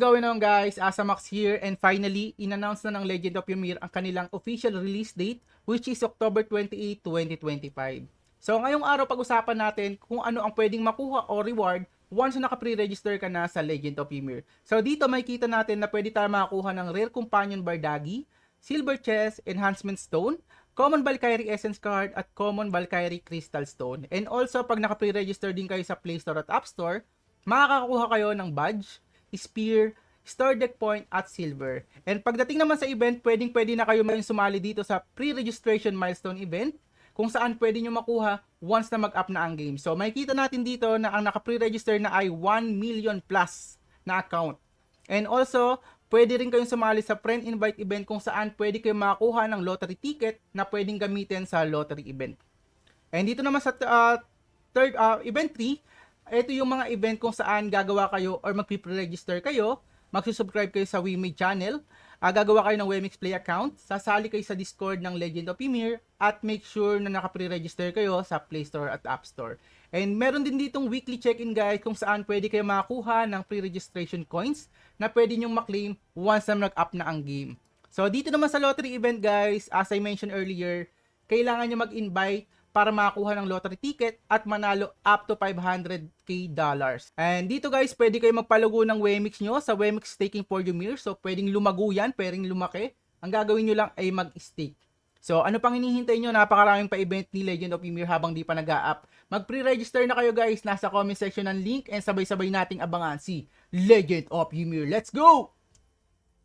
going on guys? Asamax here, and finally, in-announce na ng Legend of Ymir ang kanilang official release date, which is October 28, 2025. So ngayong araw pag-usapan natin kung ano ang pwedeng makuha o reward once na naka-pre-register ka na sa Legend of Ymir. So dito makikita natin na pwede tayo makakuha ng Rare Companion Bardagi, Silver Chest, Enhancement Stone, Common Valkyrie Essence Card, at Common Valkyrie Crystal Stone. And also, pag naka-pre-register din kayo sa Play Store at App Store, makakakuha kayo ng badge, spear, star deck point, at silver. And pagdating naman sa event, pwedeng-pwede na kayo sumali dito sa pre-registration milestone event, kung saan pwede nyo makuha once na mag-up na ang game. So, makikita natin dito na ang naka-pre-register na ay 1 million plus na account. And also, pwede rin kayong sumali sa friend invite event kung saan pwede kayong makakuha ng lottery ticket na pwedeng gamitin sa lottery event. And dito naman sa event 3, ito yung mga event kung saan gagawa kayo or magpipre-register kayo, magsusubscribe kayo sa WeMade channel, gagawa kayo ng Wemix Play account, sasali kayo sa Discord ng Legend of Ymir, at make sure na naka-pre-register kayo sa Play Store at App Store. And meron din ditong weekly check-in guide kung saan pwede kayo makakuha ng pre-registration coins na pwede nyong maklaim once na nag-up na ang game. So dito naman sa lottery event guys, as I mentioned earlier, kailangan nyo mag-invite para makakuha ng lottery ticket at manalo up to $500k. And dito guys, pwede kayo magpalugo ng Wemix nyo sa Wemix Staking for Ymir. So pwedeng lumago yan, pwedeng lumaki. Ang gagawin nyo lang ay mag-stake. So ano pang hinihintay nyo? Napakaraming pa-event ni Legend of Ymir habang di pa nag-a-up. Mag-pre-register na kayo guys, nasa comment section ng link, and sabay-sabay nating abangan si Legend of Ymir. Let's go!